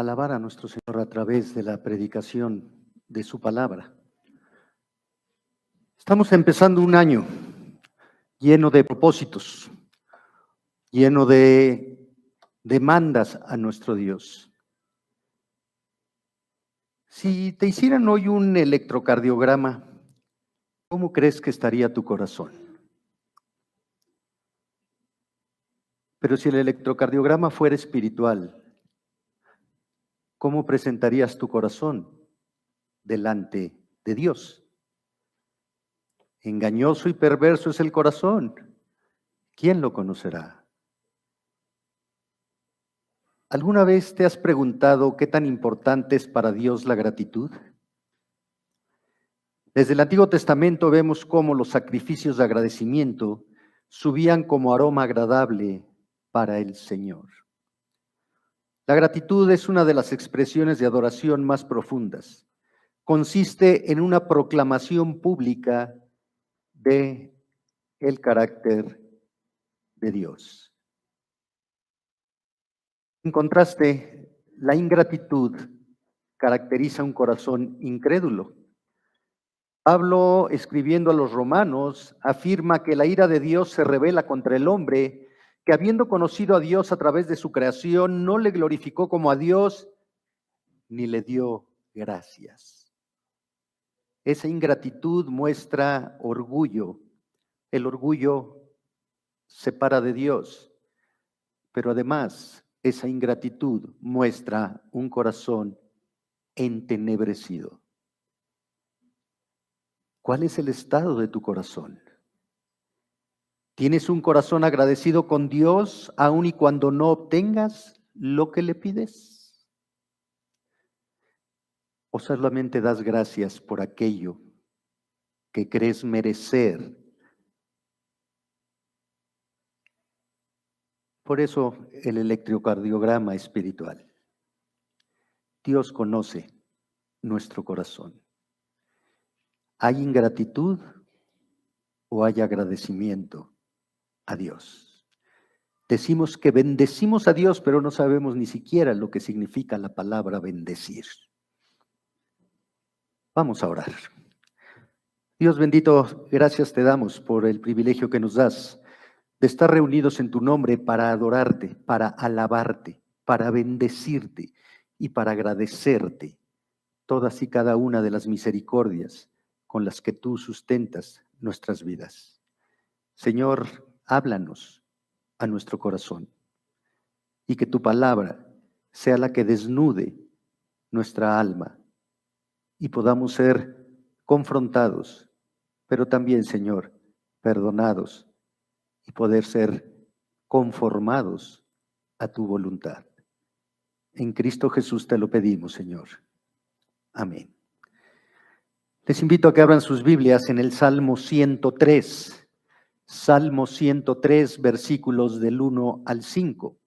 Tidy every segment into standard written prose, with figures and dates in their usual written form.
alabar a nuestro Señor a través de la predicación de su palabra. Estamos empezando un año lleno de propósitos, lleno de demandas a nuestro Dios. Si te hicieran hoy un electrocardiograma, ¿cómo crees que estaría tu corazón? Pero si el electrocardiograma fuera espiritual, ¿cómo presentarías tu corazón delante de Dios? Engañoso y perverso es el corazón. ¿Quién lo conocerá? ¿Alguna vez te has preguntado qué tan importante es para Dios la gratitud? Desde el Antiguo Testamento vemos cómo los sacrificios de agradecimiento subían como aroma agradable para el Señor. La gratitud es una de las expresiones de adoración más profundas. Consiste en una proclamación pública de el carácter de Dios. En contraste, la ingratitud caracteriza un corazón incrédulo. Pablo, escribiendo a los romanos, afirma que la ira de Dios se revela contra el hombre, que habiendo conocido a Dios a través de su creación, no le glorificó como a Dios, ni le dio gracias. Esa ingratitud muestra orgullo. El orgullo separa de Dios, pero además esa ingratitud muestra un corazón entenebrecido. ¿Cuál es el estado de tu corazón? ¿Tienes un corazón agradecido con Dios aun y cuando no obtengas lo que le pides? ¿O solamente das gracias por aquello que crees merecer? Por eso el electrocardiograma espiritual. Dios conoce nuestro corazón. ¿Hay ingratitud o hay agradecimiento a Dios? Decimos que bendecimos a Dios, pero no sabemos ni siquiera lo que significa la palabra bendecir. Vamos a orar. Dios bendito, gracias te damos por el privilegio que nos das de estar reunidos en tu nombre para adorarte, para alabarte, para bendecirte y para agradecerte todas y cada una de las misericordias con las que tú sustentas nuestras vidas. Señor, háblanos a nuestro corazón y que tu palabra sea la que desnude nuestra alma y podamos ser confrontados, pero también, Señor, perdonados y poder ser conformados a tu voluntad. En Cristo Jesús te lo pedimos, Señor. Amén. Les invito a que abran sus Biblias en el Salmo 103. Salmo 103, versículos del 1 al 5.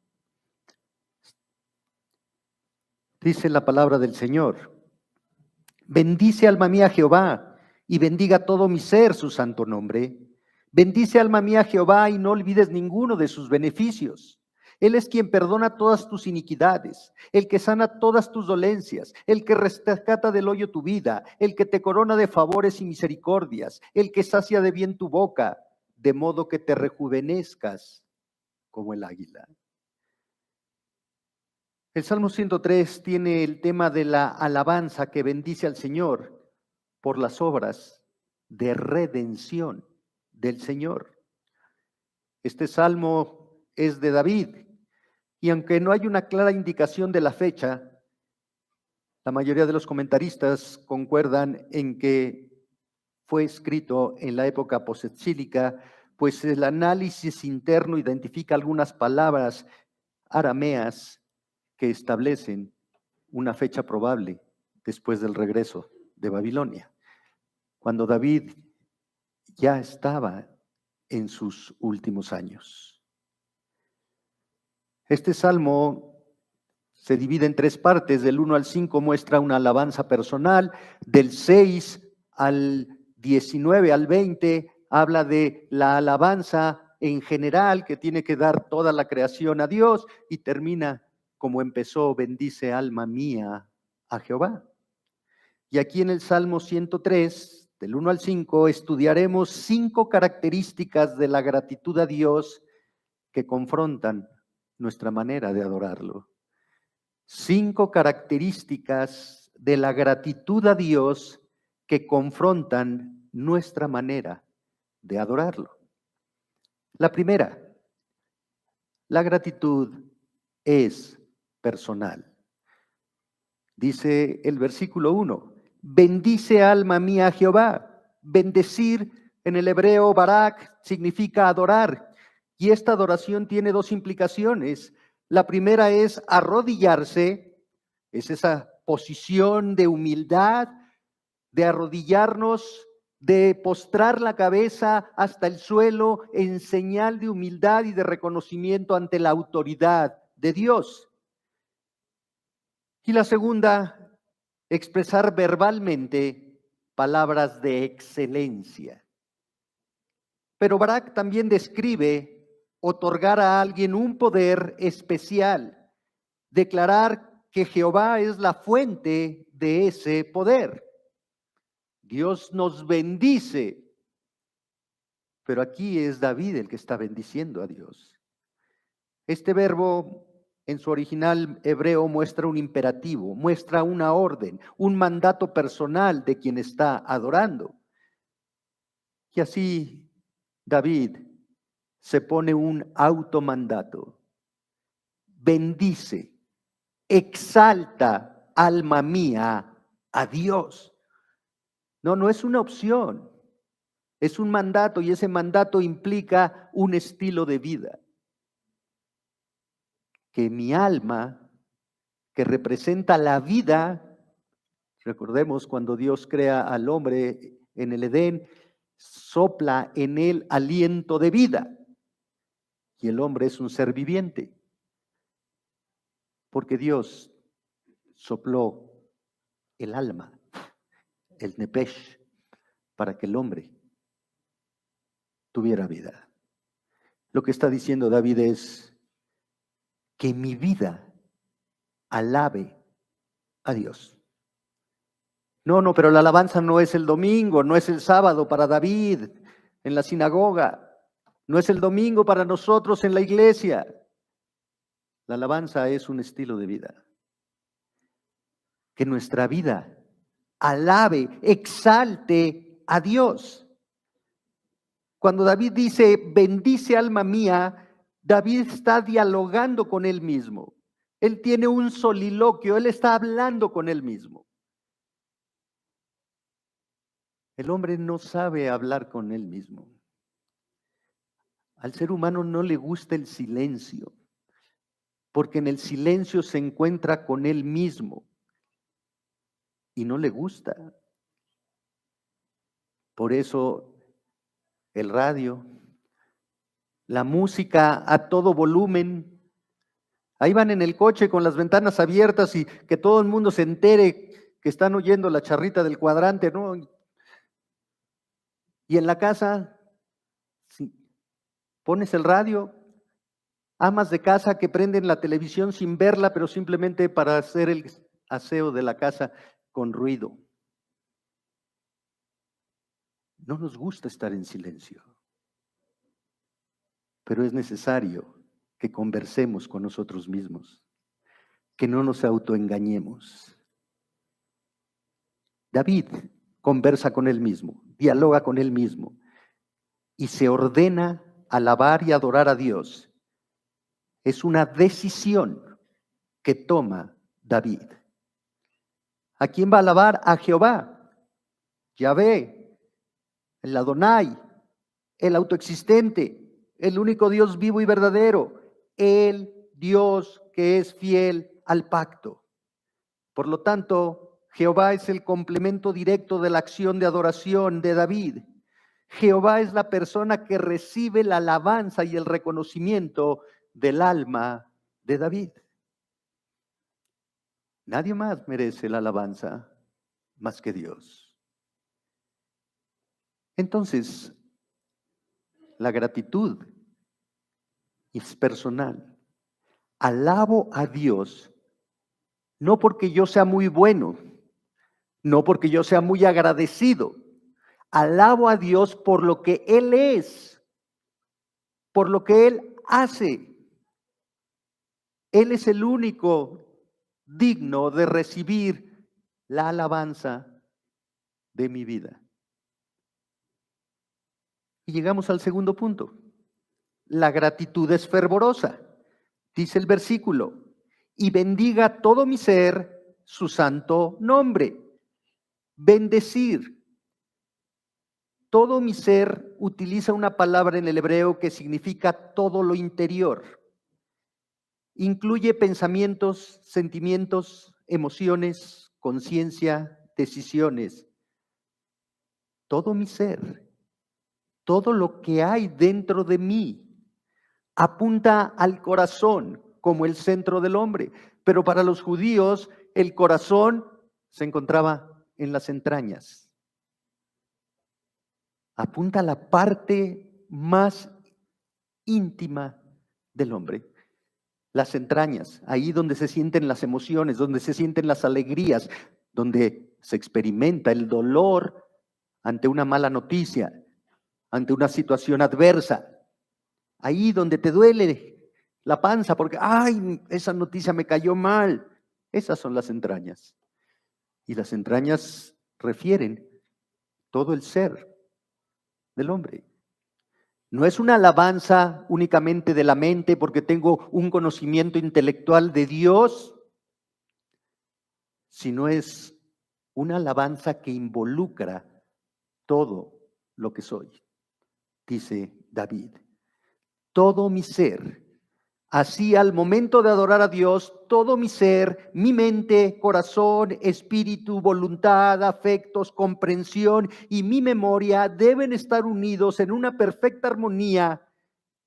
Dice la palabra del Señor: bendice alma mía Jehová, y bendiga todo mi ser su santo nombre. Bendice alma mía Jehová, y no olvides ninguno de sus beneficios. Él es quien perdona todas tus iniquidades, el que sana todas tus dolencias, el que rescata del hoyo tu vida, el que te corona de favores y misericordias, el que sacia de bien tu boca, de modo que te rejuvenezcas como el águila. El Salmo 103 tiene el tema de la alabanza que bendice al Señor por las obras de redención del Señor. Este salmo es de David, y aunque no hay una clara indicación de la fecha, la mayoría de los comentaristas concuerdan en que fue escrito en la época posexílica, pues el análisis interno identifica algunas palabras arameas que establecen una fecha probable después del regreso de Babilonia, cuando David ya estaba en sus últimos años. Este salmo se divide en tres partes. Del 1 al 5 muestra una alabanza personal, del 6 al 19 al 20 habla de la alabanza en general que tiene que dar toda la creación a Dios, y termina como empezó, bendice alma mía a Jehová. Y aquí en el Salmo 103, del 1 al 5, estudiaremos 5 características de la gratitud a Dios que confrontan nuestra manera de adorarlo. 5 características de la gratitud a Dios que confrontan nuestra manera de adorarlo. La primera, la gratitud es personal. Dice el versículo 1, bendice alma mía a Jehová. Bendecir en el hebreo barak significa adorar. Y esta adoración tiene 2 implicaciones. La primera es arrodillarse, es esa posición de humildad, de arrodillarnos, de postrar la cabeza hasta el suelo en señal de humildad y de reconocimiento ante la autoridad de Dios. Y la segunda, expresar verbalmente palabras de excelencia. Pero Barak también describe otorgar a alguien un poder especial, declarar que Jehová es la fuente de ese poder. Dios nos bendice, pero aquí es David el que está bendiciendo a Dios. Este verbo en su original hebreo muestra un imperativo, muestra una orden, un mandato personal de quien está adorando. Y así David se pone un automandato. Bendice, exalta, alma mía, a Dios. No es una opción, es un mandato y ese mandato implica un estilo de vida. Que mi alma, que representa la vida, recordemos cuando Dios crea al hombre en el Edén, sopla en él aliento de vida. Y el hombre es un ser viviente. Porque Dios sopló el alma, el nepesh, para que el hombre tuviera vida. Lo que está diciendo David es que mi vida alabe a Dios. No, pero la alabanza no es el domingo, no es el sábado para David en la sinagoga, no es el domingo para nosotros en la iglesia. La alabanza es un estilo de vida. Que nuestra vida alabe, exalte a Dios. Cuando David dice, bendice alma mía, David está dialogando con él mismo. Él tiene un soliloquio, él está hablando con él mismo. El hombre no sabe hablar con él mismo. Al ser humano no le gusta el silencio, porque en el silencio se encuentra con él mismo y no le gusta. Por eso el radio, la música a todo volumen, ahí van en el coche con las ventanas abiertas y que todo el mundo se entere que están oyendo la charrita del cuadrante, ¿no? Y en la casa, si pones el radio, amas de casa que prenden la televisión sin verla, pero simplemente para hacer el aseo de la casa con ruido. No nos gusta estar en silencio, pero es necesario que conversemos con nosotros mismos, que no nos autoengañemos. David conversa con él mismo, dialoga con él mismo y se ordena alabar y adorar a Dios. Es una decisión que toma David. ¿A quién va a alabar? A Jehová, Yahvé, el Adonai, el autoexistente, el único Dios vivo y verdadero, el Dios que es fiel al pacto. Por lo tanto, Jehová es el complemento directo de la acción de adoración de David. Jehová es la persona que recibe la alabanza y el reconocimiento del alma de David. Nadie más merece la alabanza más que Dios. Entonces, la gratitud es personal. Alabo a Dios, no porque yo sea muy bueno, no porque yo sea muy agradecido. Alabo a Dios por lo que Él es, por lo que Él hace. Él es el único digno de recibir la alabanza de mi vida. Y llegamos al segundo punto. La gratitud es fervorosa. Dice el versículo, y bendiga todo mi ser su santo nombre. Bendecir. Todo mi ser utiliza una palabra en el hebreo que significa todo lo interior. Incluye pensamientos, sentimientos, emociones, conciencia, decisiones. Todo mi ser, todo lo que hay dentro de mí, apunta al corazón como el centro del hombre. Pero para los judíos, el corazón se encontraba en las entrañas. Apunta a la parte más íntima del hombre. Las entrañas, ahí donde se sienten las emociones, donde se sienten las alegrías, donde se experimenta el dolor ante una mala noticia, ante una situación adversa. Ahí donde te duele la panza porque, ay, esa noticia me cayó mal. Esas son las entrañas. Y las entrañas refieren todo el ser del hombre. No es una alabanza únicamente de la mente porque tengo un conocimiento intelectual de Dios, sino es una alabanza que involucra todo lo que soy, dice David. Todo mi ser. Así al momento de adorar a Dios, todo mi ser, mi mente, corazón, espíritu, voluntad, afectos, comprensión y mi memoria deben estar unidos en una perfecta armonía,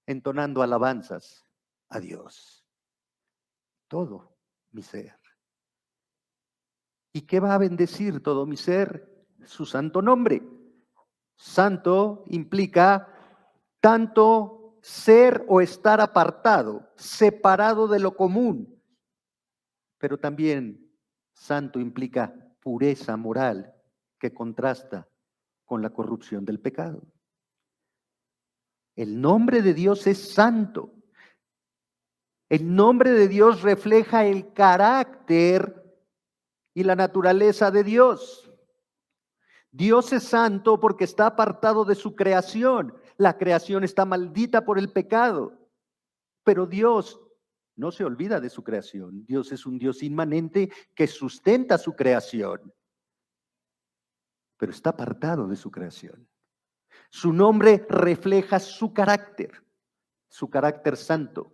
entonando alabanzas a Dios. Todo mi ser. ¿Y qué va a bendecir todo mi ser? Su santo nombre. Santo implica tanto ser o estar apartado, separado de lo común, pero también santo implica pureza moral que contrasta con la corrupción del pecado. El nombre de Dios es santo. El nombre de Dios refleja el carácter y la naturaleza de Dios. Dios es santo porque está apartado de su creación. La creación está maldita por el pecado, pero Dios no se olvida de su creación. Dios es un Dios inmanente que sustenta su creación, pero está apartado de su creación. Su nombre refleja su carácter santo,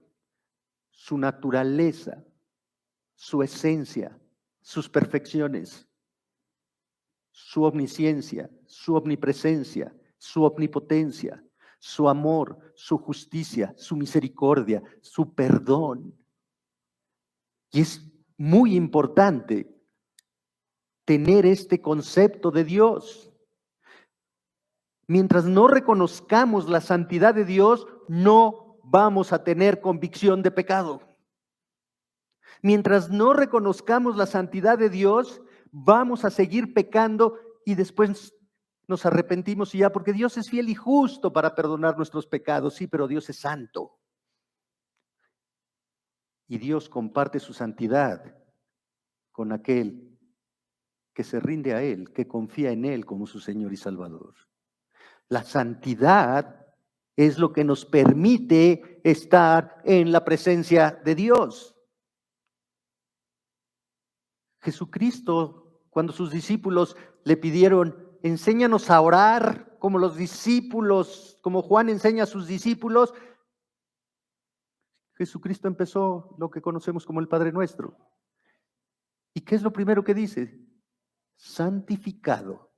su naturaleza, su esencia, sus perfecciones, su omnisciencia, su omnipresencia, su omnipotencia, su amor, su justicia, su misericordia, su perdón. Y es muy importante tener este concepto de Dios. Mientras no reconozcamos la santidad de Dios, no vamos a tener convicción de pecado. Mientras no reconozcamos la santidad de Dios, vamos a seguir pecando y después nos arrepentimos y ya, porque Dios es fiel y justo para perdonar nuestros pecados, sí, pero Dios es santo. Y Dios comparte su santidad con aquel que se rinde a Él, que confía en Él como su Señor y Salvador. La santidad es lo que nos permite estar en la presencia de Dios. Jesucristo, cuando sus discípulos le pidieron, enséñanos a orar como los discípulos, como Juan enseña a sus discípulos, Jesucristo empezó lo que conocemos como el Padre Nuestro. ¿Y qué es lo primero que dice? Santificado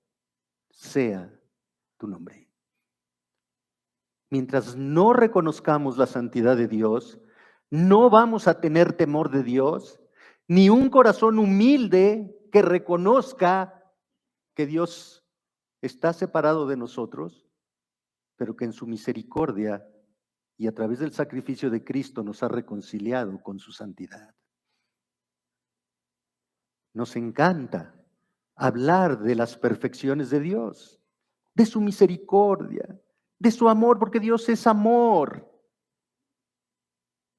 sea tu nombre. Mientras no reconozcamos la santidad de Dios, no vamos a tener temor de Dios, ni un corazón humilde que reconozca que Dios está separado de nosotros, pero que en su misericordia y a través del sacrificio de Cristo nos ha reconciliado con su santidad. Nos encanta hablar de las perfecciones de Dios, de su misericordia, de su amor, porque Dios es amor.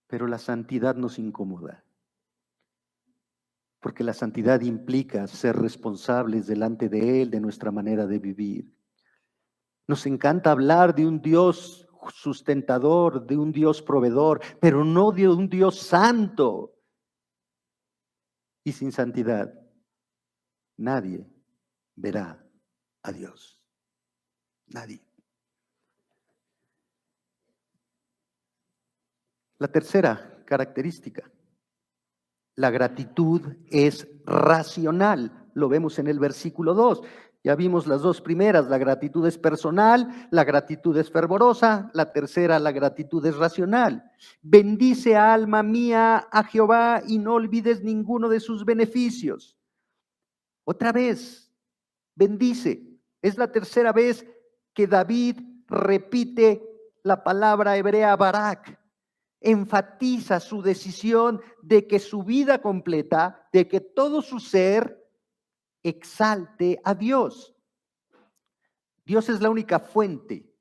Pero la santidad nos incomoda, porque la santidad implica ser responsables delante de Él, de nuestra manera de vivir. Nos encanta hablar de un Dios sustentador, de un Dios proveedor, pero no de un Dios santo. Y sin santidad, nadie verá a Dios. Nadie. La tercera característica, la gratitud es racional. Lo vemos en el versículo 2. Ya vimos las dos primeras, la gratitud es personal, la gratitud es fervorosa, la tercera, la gratitud es racional. Bendice, alma mía, a Jehová y no olvides ninguno de sus beneficios. Otra vez, bendice. Es la tercera vez que David repite la palabra hebrea barak. Enfatiza su decisión de que su vida completa, de que todo su ser exalte a Dios. Dios es la única fuente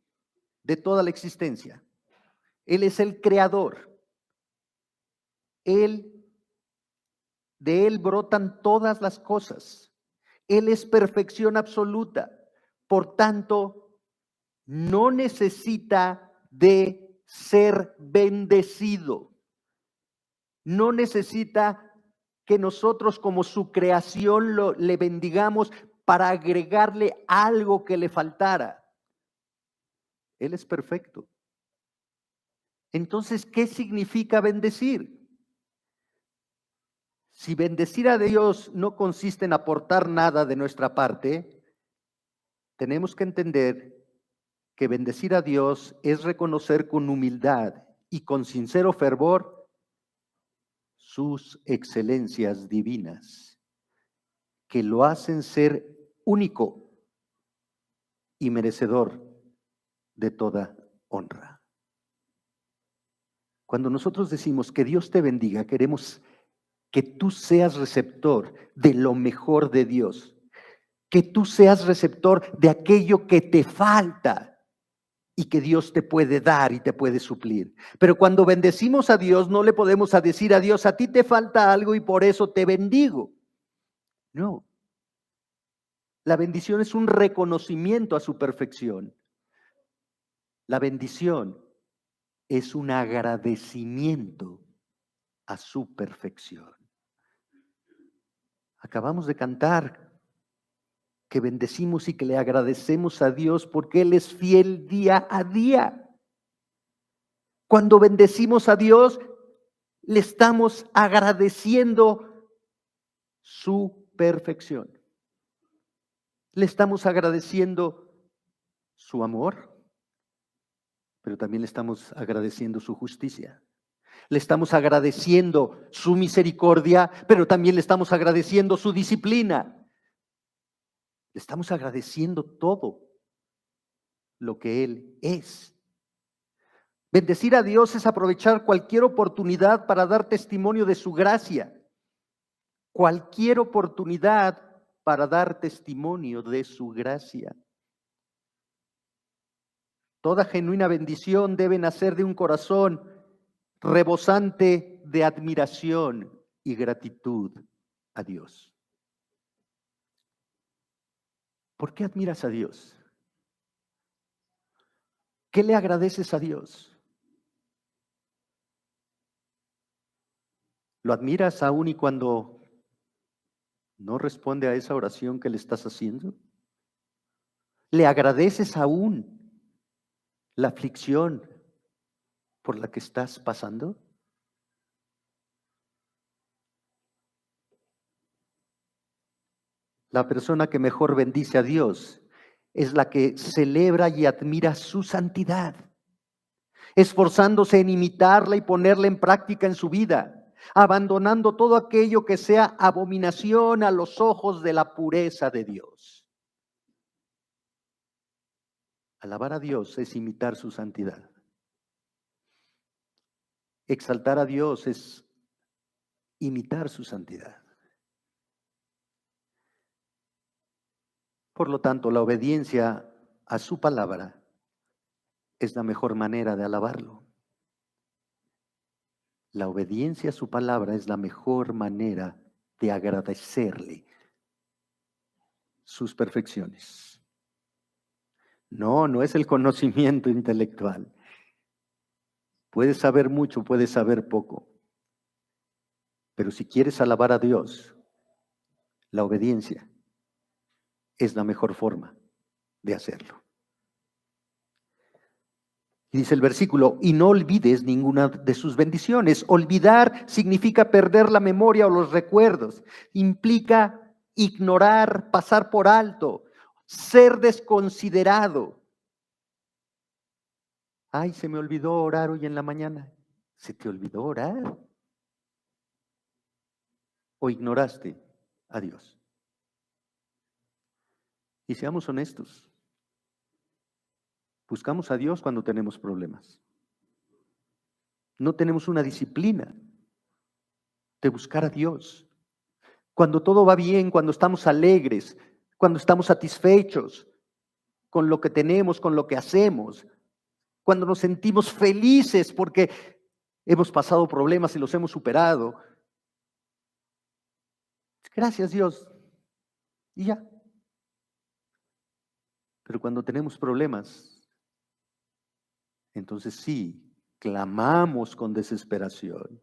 de toda la existencia. Él es el creador. De Él brotan todas las cosas. Él es perfección absoluta. Por tanto, no necesita de ser bendecido. No necesita que nosotros como su creación le bendigamos para agregarle algo que le faltara. Él es perfecto. Entonces, ¿qué significa bendecir? Si bendecir a Dios no consiste en aportar nada de nuestra parte, tenemos que entender que bendecir a Dios es reconocer con humildad y con sincero fervor sus excelencias divinas, que lo hacen ser único y merecedor de toda honra. Cuando nosotros decimos que Dios te bendiga, queremos que tú seas receptor de lo mejor de Dios, que tú seas receptor de aquello que te falta y que Dios te puede dar y te puede suplir. Pero cuando bendecimos a Dios, no le podemos decir a Dios, a ti te falta algo y por eso te bendigo. No. La bendición es un reconocimiento a su perfección. La bendición es un agradecimiento a su perfección. Acabamos de cantar que bendecimos y que le agradecemos a Dios porque Él es fiel día a día. Cuando bendecimos a Dios, le estamos agradeciendo su perfección. Le estamos agradeciendo su amor, pero también le estamos agradeciendo su justicia. Le estamos agradeciendo su misericordia, pero también le estamos agradeciendo su disciplina. Le estamos agradeciendo todo lo que Él es. Bendecir a Dios es aprovechar cualquier oportunidad para dar testimonio de su gracia. Cualquier oportunidad para dar testimonio de su gracia. Toda genuina bendición debe nacer de un corazón rebosante de admiración y gratitud a Dios. ¿Por qué admiras a Dios? ¿Qué le agradeces a Dios? ¿Lo admiras aún y cuando no responde a esa oración que le estás haciendo? ¿Le agradeces aún la aflicción por la que estás pasando? La persona que mejor bendice a Dios es la que celebra y admira su santidad, esforzándose en imitarla y ponerla en práctica en su vida, abandonando todo aquello que sea abominación a los ojos de la pureza de Dios. Alabar a Dios es imitar su santidad. Exaltar a Dios es imitar su santidad. Por lo tanto, la obediencia a su palabra es la mejor manera de alabarlo. La obediencia a su palabra es la mejor manera de agradecerle sus perfecciones. No, no es el conocimiento intelectual. Puedes saber mucho, puedes saber poco. Pero si quieres alabar a Dios, la obediencia es la mejor forma de hacerlo. Y dice el versículo, y no olvides ninguna de sus bendiciones. Olvidar significa perder la memoria o los recuerdos. Implica ignorar, pasar por alto, ser desconsiderado. Ay, se me olvidó orar hoy en la mañana. ¿Se te olvidó orar? ¿O ignoraste a Dios? Y seamos honestos. Buscamos a Dios cuando tenemos problemas. No tenemos una disciplina de buscar a Dios. Cuando todo va bien, cuando estamos alegres, cuando estamos satisfechos con lo que tenemos, con lo que hacemos, cuando nos sentimos felices porque hemos pasado problemas y los hemos superado. Gracias, Dios. Y ya. Pero cuando tenemos problemas, entonces sí, clamamos con desesperación.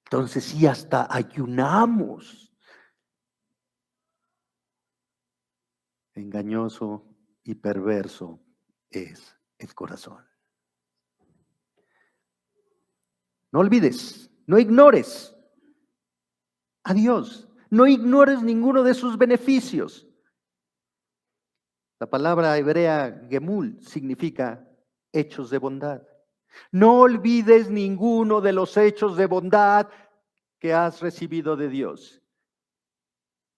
Entonces sí, hasta ayunamos. Engañoso y perverso es el corazón. No olvides, no ignores a Dios. No ignores ninguno de sus beneficios. La palabra hebrea gemul significa hechos de bondad. No olvides ninguno de los hechos de bondad que has recibido de Dios.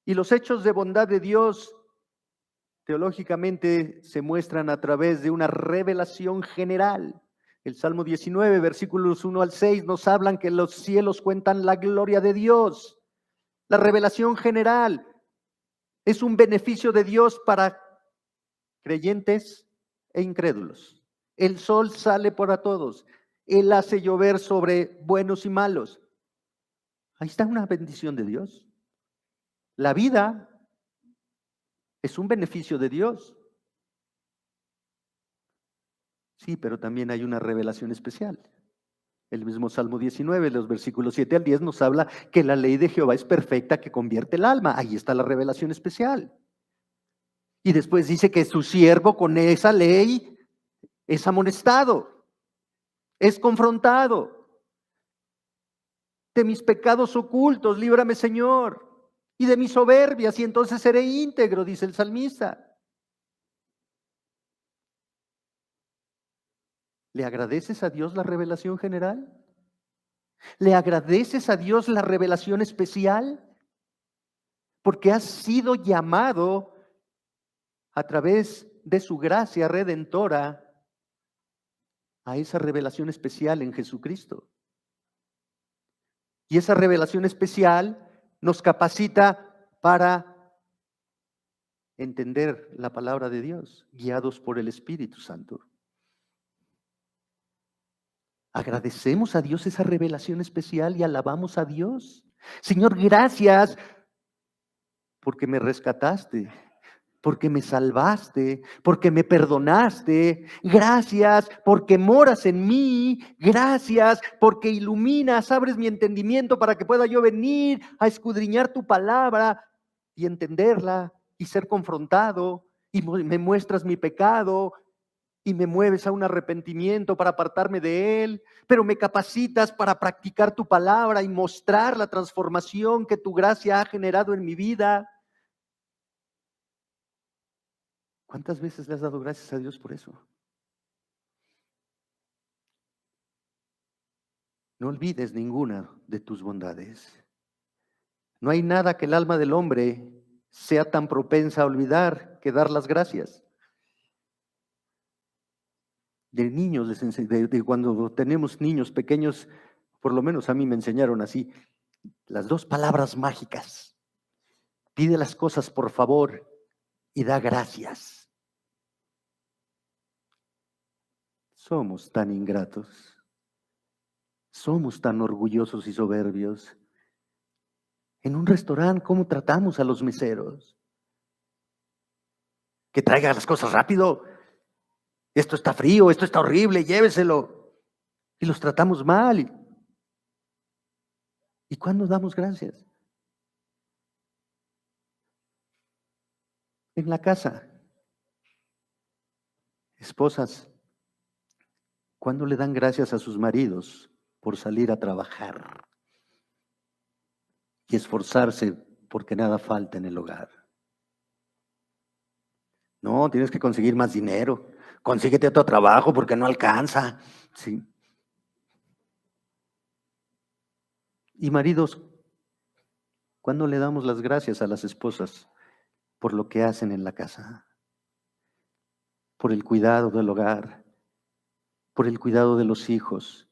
Y los hechos de bondad de Dios teológicamente se muestran a través de una revelación general. El Salmo 19, versículos 1 al 6 nos hablan que los cielos cuentan la gloria de Dios. La revelación general es un beneficio de Dios para creyentes e incrédulos. El sol sale para todos. Él hace llover sobre buenos y malos. Ahí está una bendición de Dios. La vida es un beneficio de Dios. Sí, pero también hay una revelación especial. El mismo Salmo 19, los versículos 7 al 10 nos habla que la ley de Jehová es perfecta, que convierte el alma. Ahí está la revelación especial. Y después dice que su siervo con esa ley es amonestado, es confrontado. De mis pecados ocultos, líbrame, Señor, y de mis soberbias, y entonces seré íntegro, dice el salmista. ¿Le agradeces a Dios la revelación general? ¿Le agradeces a Dios la revelación especial? Porque has sido llamado a través de su gracia redentora a esa revelación especial en Jesucristo. Y esa revelación especial nos capacita para entender la palabra de Dios, guiados por el Espíritu Santo. Agradecemos a Dios esa revelación especial y alabamos a Dios. Señor, gracias porque me rescataste, porque me salvaste, porque me perdonaste. Gracias porque moras en mí. Gracias porque iluminas, abres mi entendimiento para que pueda yo venir a escudriñar tu palabra y entenderla y ser confrontado. Y me muestras mi pecado y me mueves a un arrepentimiento para apartarme de él, pero me capacitas para practicar tu palabra y mostrar la transformación que tu gracia ha generado en mi vida. ¿Cuántas veces le has dado gracias a Dios por eso? No olvides ninguna de tus bondades. No hay nada que el alma del hombre sea tan propensa a olvidar que dar las gracias. De niños, de cuando tenemos niños pequeños, Por lo menos a mí me enseñaron así, las dos palabras mágicas. Pide las cosas por favor y da gracias. Somos tan ingratos. Somos tan orgullosos y soberbios. En un restaurante, ¿cómo tratamos a los meseros? Que traiga las cosas rápido. Esto está frío, esto está horrible, lléveselo. Y los tratamos mal. ¿Y cuándo damos gracias? En la casa. Esposas, ¿cuándo le dan gracias a sus maridos por salir a trabajar y esforzarse porque nada falta en el hogar? No, tienes que conseguir más dinero. Consíguete otro trabajo porque no alcanza. Sí. Y maridos, ¿cuándo le damos las gracias a las esposas por lo que hacen en la casa? Por el cuidado del hogar, por el cuidado de los hijos,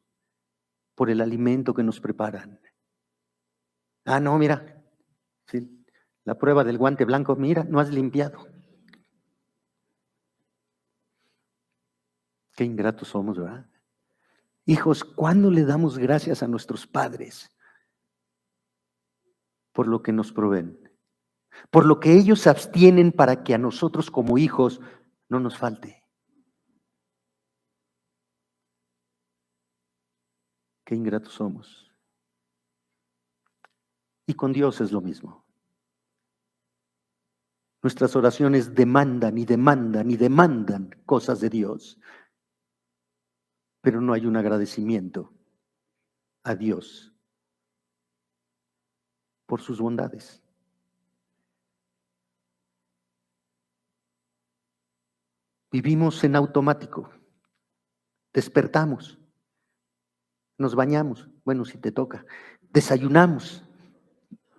por el alimento que nos preparan. Ah, no, mira, sí, la prueba del guante blanco, mira, no has limpiado. Qué ingratos somos, ¿verdad? Hijos, ¿cuándo le damos gracias a nuestros padres por lo que nos proveen? Por lo que ellos se abstienen para que a nosotros como hijos no nos falte. Qué ingratos somos. Y con Dios es lo mismo. Nuestras oraciones demandan y demandan y demandan cosas de Dios, pero no hay un agradecimiento a Dios por sus bondades. Vivimos en automático. Despertamos, nos bañamos, bueno, si te toca, desayunamos,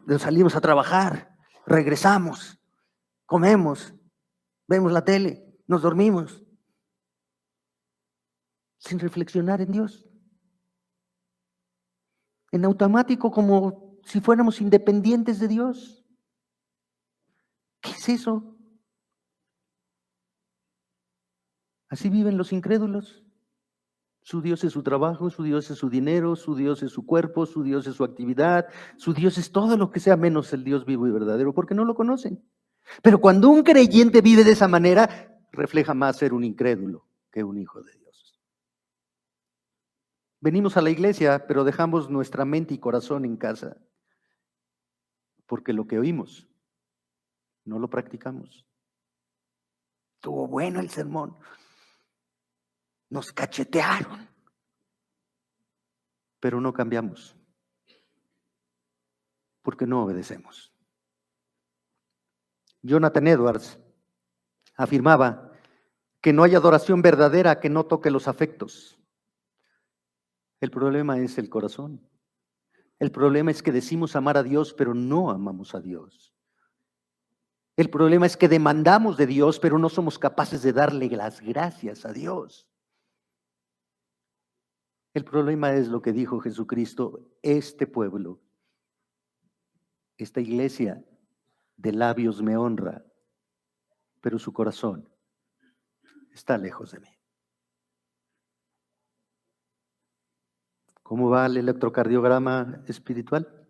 nos salimos a trabajar, regresamos, comemos, vemos la tele, nos dormimos, sin reflexionar en Dios. En automático, como si fuéramos independientes de Dios. ¿Qué es eso? Así viven los incrédulos. Su Dios es su trabajo, su Dios es su dinero, su Dios es su cuerpo, su Dios es su actividad, su Dios es todo lo que sea menos el Dios vivo y verdadero, porque no lo conocen. Pero cuando un creyente vive de esa manera, refleja más ser un incrédulo que un hijo de Dios. Venimos a la iglesia, pero dejamos nuestra mente y corazón en casa, porque lo que oímos no lo practicamos. Estuvo bueno el sermón. Nos cachetearon, pero no cambiamos, porque no obedecemos. Jonathan Edwards afirmaba que no hay adoración verdadera que no toque los afectos. El problema es el corazón. El problema es que decimos amar a Dios, pero no amamos a Dios. El problema es que demandamos de Dios, pero no somos capaces de darle las gracias a Dios. El problema es lo que dijo Jesucristo: este pueblo, esta iglesia de labios me honra, pero su corazón está lejos de mí. ¿Cómo va el electrocardiograma espiritual?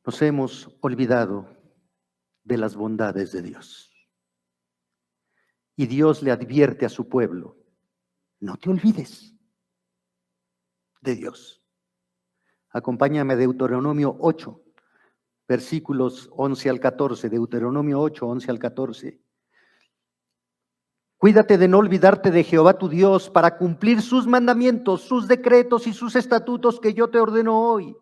Nos hemos olvidado de las bondades de Dios. Y Dios le advierte a su pueblo: no te olvides de Dios. Acompáñame a Deuteronomio 8, versículos 11 al 14. Deuteronomio 8, 11 al 14. Cuídate de no olvidarte de Jehová tu Dios para cumplir sus mandamientos, sus decretos y sus estatutos que yo te ordeno hoy.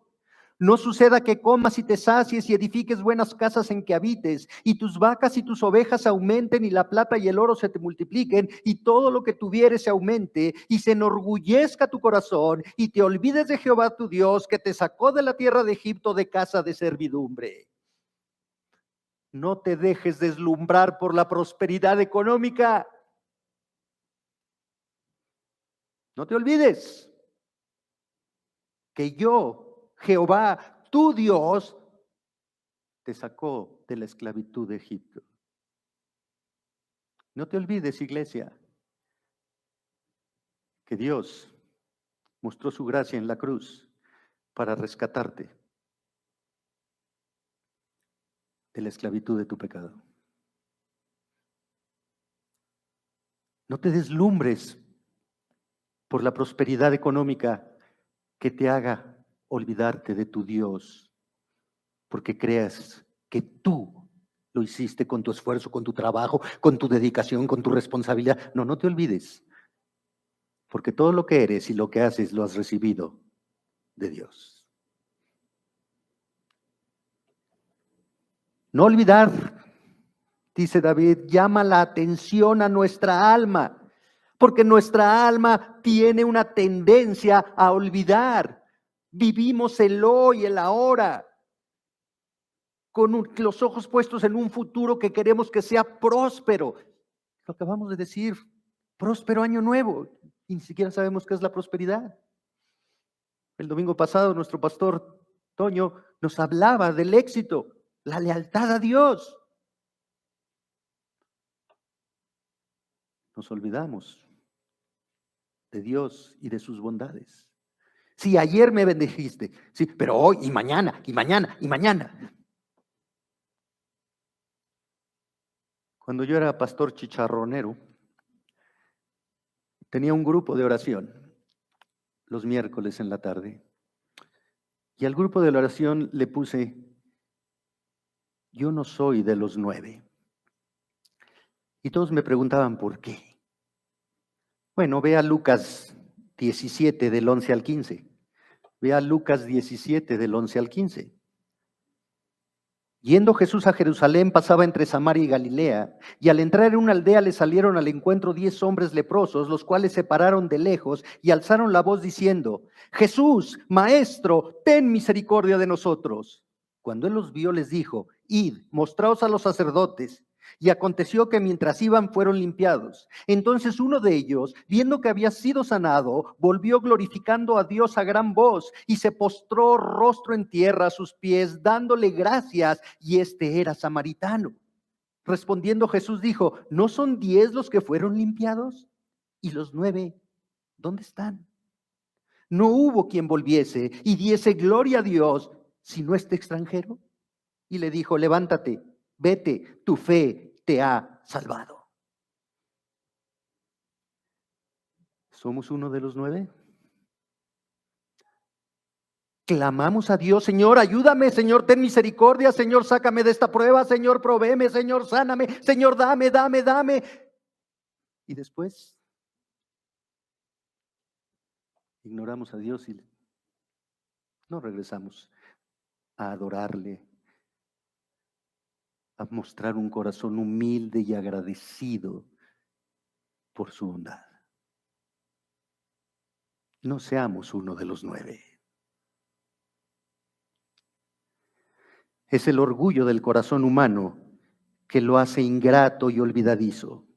No suceda que comas y te sacies y edifiques buenas casas en que habites, y tus vacas y tus ovejas aumenten, y la plata y el oro se te multipliquen, y todo lo que tuvieres se aumente, y se enorgullezca tu corazón, y te olvides de Jehová tu Dios, que te sacó de la tierra de Egipto de casa de servidumbre. No te dejes deslumbrar por la prosperidad económica. No te olvides que yo, Jehová, tu Dios, te sacó de la esclavitud de Egipto. No te olvides, iglesia, que Dios mostró su gracia en la cruz para rescatarte de la esclavitud de tu pecado. No te deslumbres por la prosperidad económica que te haga olvidarte de tu Dios, porque creas que tú lo hiciste con tu esfuerzo, con tu trabajo, con tu dedicación, con tu responsabilidad. No, no te olvides, porque todo lo que eres y lo que haces lo has recibido de Dios. No olvidar, dice David, llama la atención a nuestra alma, porque nuestra alma tiene una tendencia a olvidar. Vivimos el hoy, el ahora, con los ojos puestos en un futuro que queremos que sea próspero. Lo acabamos de decir, próspero año nuevo, y ni siquiera sabemos qué es la prosperidad. El domingo pasado nuestro pastor Toño nos hablaba del éxito, la lealtad a Dios. Nos olvidamos de Dios y de sus bondades. Sí, ayer me bendijiste, sí, pero hoy y mañana, y mañana, y mañana. Cuando yo era pastor chicharronero, tenía un grupo de oración los miércoles en la tarde. Y al grupo de la oración le puse, yo no soy de los 9. Y todos me preguntaban por qué. Bueno, vea Lucas 17 del 11 al 15. Vea Lucas 17 del 11 al 15. Yendo Jesús a Jerusalén, pasaba entre Samaria y Galilea, y al entrar en una aldea le salieron al encuentro 10 hombres leprosos, los cuales se pararon de lejos y alzaron la voz diciendo, Jesús, Maestro, ten misericordia de nosotros. Cuando él los vio, les dijo, id, mostraos a los sacerdotes. Y aconteció que mientras iban fueron limpiados. Entonces uno de ellos, viendo que había sido sanado, volvió glorificando a Dios a gran voz y se postró rostro en tierra a sus pies, dándole gracias, y este era samaritano. Respondiendo Jesús dijo, ¿no son 10 los que fueron limpiados? ¿Y los 9 dónde están? No hubo quien volviese y diese gloria a Dios, sino este extranjero. Y le dijo, levántate, vete, tu fe te ha salvado. ¿Somos uno de los 9? Clamamos a Dios, Señor, ayúdame, Señor, ten misericordia, Señor, sácame de esta prueba, Señor, provéeme, Señor, sáname, Señor, dame, dame, dame. Y después ignoramos a Dios y no regresamos a adorarle, a mostrar un corazón humilde y agradecido por su bondad. No seamos uno de los 9. Es el orgullo del corazón humano que lo hace ingrato y olvidadizo.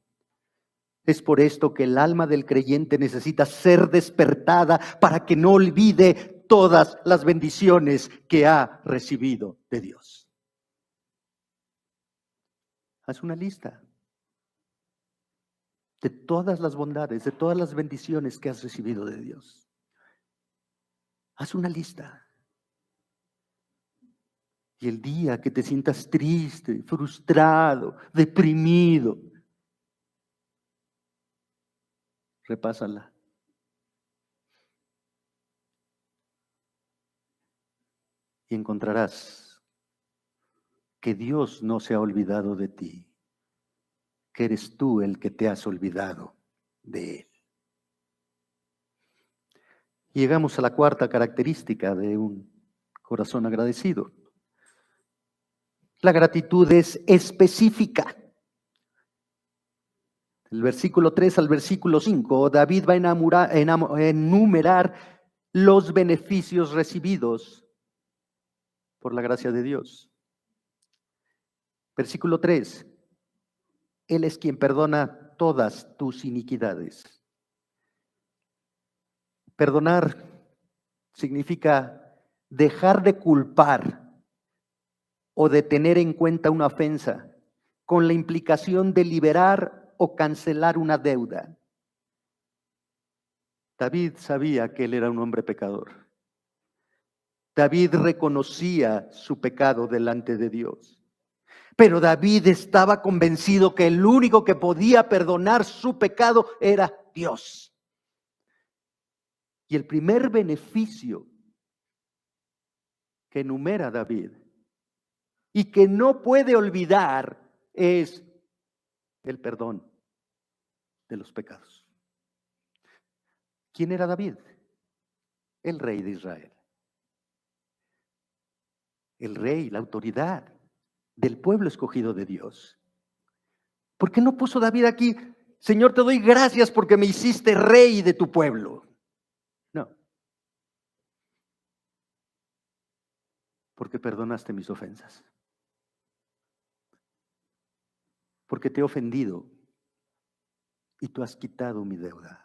Es por esto que el alma del creyente necesita ser despertada para que no olvide todas las bendiciones que ha recibido de Dios. Haz una lista de todas las bondades, de todas las bendiciones que has recibido de Dios. Haz una lista. Y el día que te sientas triste, frustrado, deprimido, repásala. Y encontrarás que Dios no se ha olvidado de ti, que eres tú el que te has olvidado de Él. Llegamos a la cuarta característica de un corazón agradecido. La gratitud es específica. Del versículo 3 al versículo 5, David va a enumerar los beneficios recibidos por la gracia de Dios. Versículo 3, Él es quien perdona todas tus iniquidades. Perdonar significa dejar de culpar o de tener en cuenta una ofensa con la implicación de liberar o cancelar una deuda. David sabía que él era un hombre pecador. David reconocía su pecado delante de Dios. Pero David estaba convencido que el único que podía perdonar su pecado era Dios. Y el primer beneficio que enumera David y que no puede olvidar es el perdón de los pecados. ¿Quién era David? El rey de Israel. El rey, la autoridad del pueblo escogido de Dios. ¿Por qué no puso David aquí, Señor, te doy gracias porque me hiciste rey de tu pueblo? No. Porque perdonaste mis ofensas. Porque te he ofendido y tú has quitado mi deuda.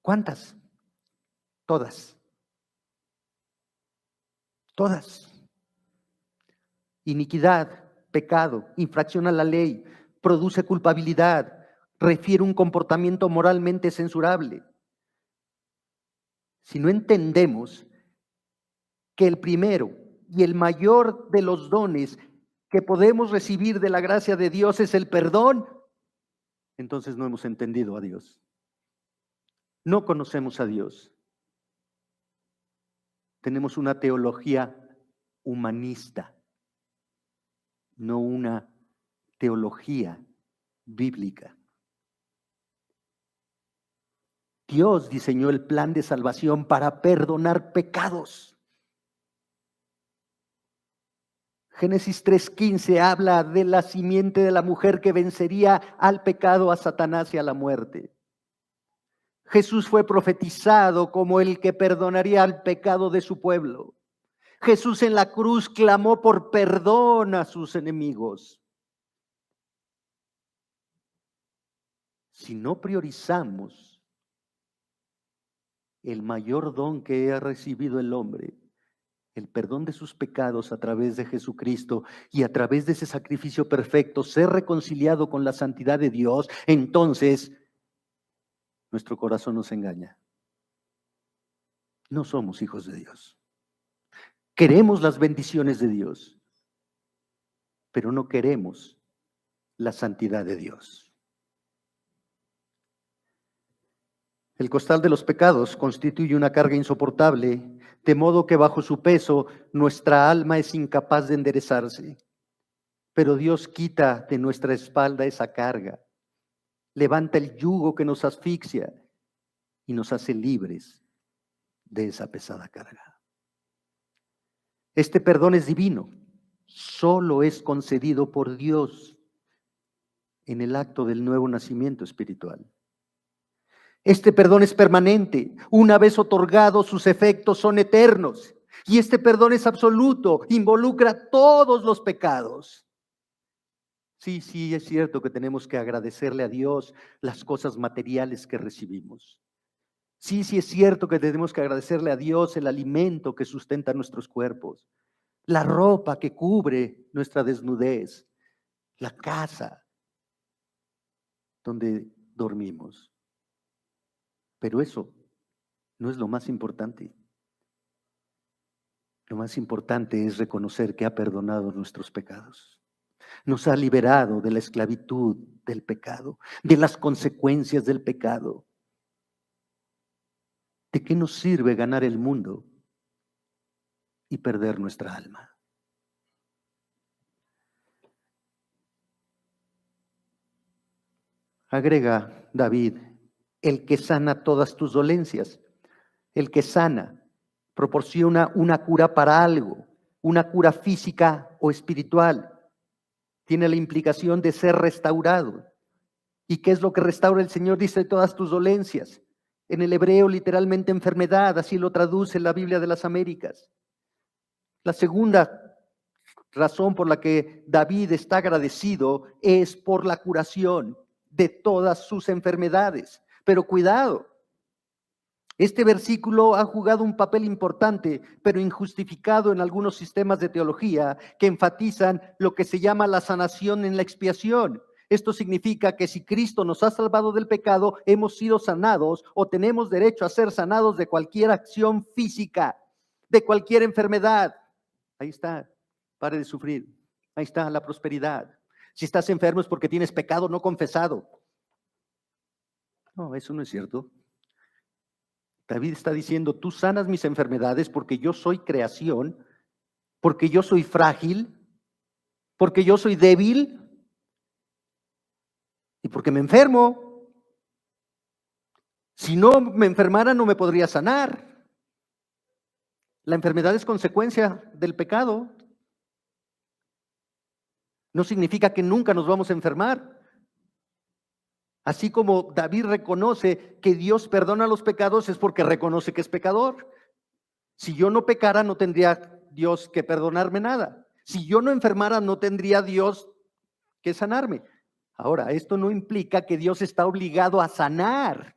¿Cuántas? Todas. Todas. Iniquidad, pecado, infracción a la ley, produce culpabilidad, refiere un comportamiento moralmente censurable. Si no entendemos que el primero y el mayor de los dones que podemos recibir de la gracia de Dios es el perdón, entonces no hemos entendido a Dios. No conocemos a Dios. Tenemos una teología humanista, no una teología bíblica. Dios diseñó el plan de salvación para perdonar pecados. Génesis 3:15 habla de la simiente de la mujer que vencería al pecado, a Satanás y a la muerte. Jesús fue profetizado como el que perdonaría el pecado de su pueblo. Jesús en la cruz clamó por perdón a sus enemigos. Si no priorizamos el mayor don que ha recibido el hombre, el perdón de sus pecados a través de Jesucristo y a través de ese sacrificio perfecto, ser reconciliado con la santidad de Dios, entonces nuestro corazón nos engaña. No somos hijos de Dios. Queremos las bendiciones de Dios, pero no queremos la santidad de Dios. El costal de los pecados constituye una carga insoportable, de modo que bajo su peso nuestra alma es incapaz de enderezarse. Pero Dios quita de nuestra espalda esa carga, levanta el yugo que nos asfixia y nos hace libres de esa pesada carga. Este perdón es divino, solo es concedido por Dios en el acto del nuevo nacimiento espiritual. Este perdón es permanente. Una vez otorgado, sus efectos son eternos. Y este perdón es absoluto, involucra todos los pecados. Sí, es cierto que tenemos que agradecerle a Dios las cosas materiales que recibimos. Sí, es cierto que tenemos que agradecerle a Dios el alimento que sustenta nuestros cuerpos, la ropa que cubre nuestra desnudez, la casa donde dormimos. Pero eso no es lo más importante. Lo más importante es reconocer que ha perdonado nuestros pecados. Nos ha liberado de la esclavitud del pecado, de las consecuencias del pecado. ¿De qué nos sirve ganar el mundo y perder nuestra alma? Agrega David, el que sana todas tus dolencias, el que sana, proporciona una cura para algo, una cura física o espiritual. Tiene la implicación de ser restaurado. ¿Y qué es lo que restaura el Señor? Dice todas tus dolencias. En el hebreo literalmente enfermedad, así lo traduce la Biblia de las Américas. La segunda razón por la que David está agradecido es por la curación de todas sus enfermedades. Pero cuidado, Este versículo ha jugado un papel importante, pero injustificado en algunos sistemas de teología que enfatizan lo que se llama la sanación en la expiación. Esto significa que si Cristo nos ha salvado del pecado, hemos sido sanados o tenemos derecho a ser sanados de cualquier acción física, de cualquier enfermedad. Ahí está, pare de sufrir. Ahí está la prosperidad. Si estás enfermo es porque tienes pecado no confesado. No, eso no es cierto. David está diciendo, tú sanas mis enfermedades porque yo soy creación, porque yo soy frágil, porque yo soy débil y porque me enfermo. Si no me enfermara no me podría sanar. La enfermedad es consecuencia del pecado. No significa que nunca nos vamos a enfermar. Así como David reconoce que Dios perdona los pecados, es porque reconoce que es pecador. Si yo no pecara, no tendría Dios que perdonarme nada. Si yo no enfermara, no tendría Dios que sanarme. Ahora, esto no implica que Dios está obligado a sanar.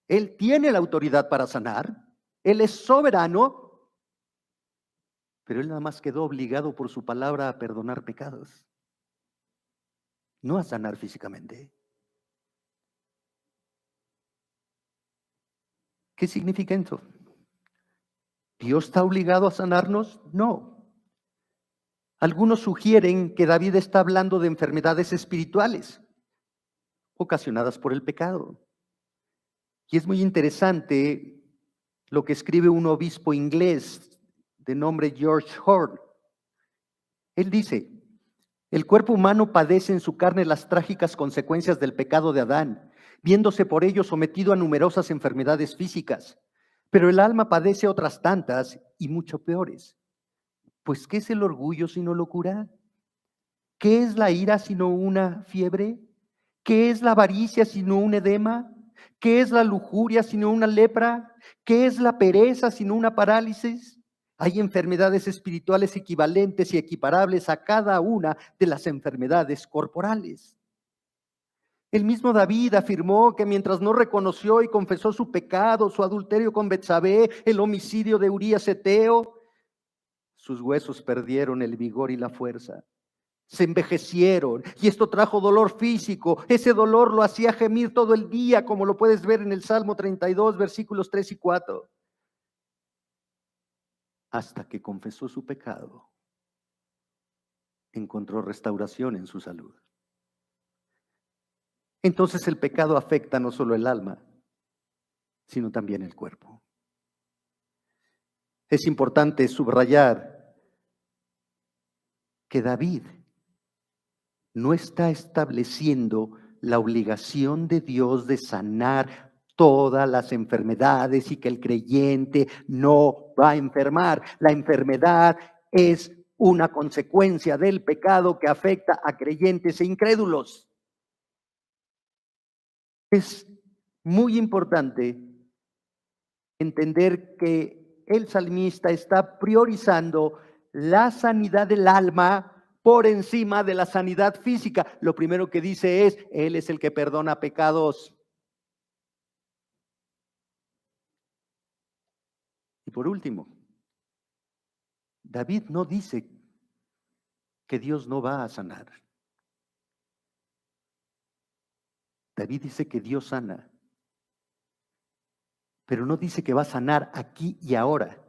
Él tiene la autoridad para sanar. Él es soberano, pero Él nada más quedó obligado por su palabra a perdonar pecados, no a sanar físicamente. ¿Qué significa eso? ¿Dios está obligado a sanarnos? No. Algunos sugieren que David está hablando de enfermedades espirituales ocasionadas por el pecado. Y es muy interesante lo que escribe un obispo inglés de nombre George Horn. Él dice, el cuerpo humano padece en su carne las trágicas consecuencias del pecado de Adán, viéndose por ello sometido a numerosas enfermedades físicas. Pero el alma padece otras tantas y mucho peores. Pues, ¿qué es el orgullo sino locura? ¿Qué es la ira sino una fiebre? ¿Qué es la avaricia sino un edema? ¿Qué es la lujuria sino una lepra? ¿Qué es la pereza sino una parálisis? Hay enfermedades espirituales equivalentes y equiparables a cada una de las enfermedades corporales. El mismo David afirmó que mientras no reconoció y confesó su pecado, su adulterio con Betsabé, el homicidio de Urías Eteo, sus huesos perdieron el vigor y la fuerza. Se envejecieron y esto trajo dolor físico. Ese dolor lo hacía gemir todo el día, como lo puedes ver en el Salmo 32, versículos 3 y 4. Hasta que confesó su pecado, encontró restauración en su salud. Entonces el pecado afecta no solo el alma, sino también el cuerpo. Es importante subrayar que David no está estableciendo la obligación de Dios de sanar todas las enfermedades y que el creyente no va a enfermar. La enfermedad es una consecuencia del pecado que afecta a creyentes e incrédulos. Es muy importante entender que el salmista está priorizando la sanidad del alma por encima de la sanidad física. Lo primero que dice es, Él es el que perdona pecados. Y por último, David no dice que Dios no va a sanar. David dice que Dios sana, pero no dice que va a sanar aquí y ahora,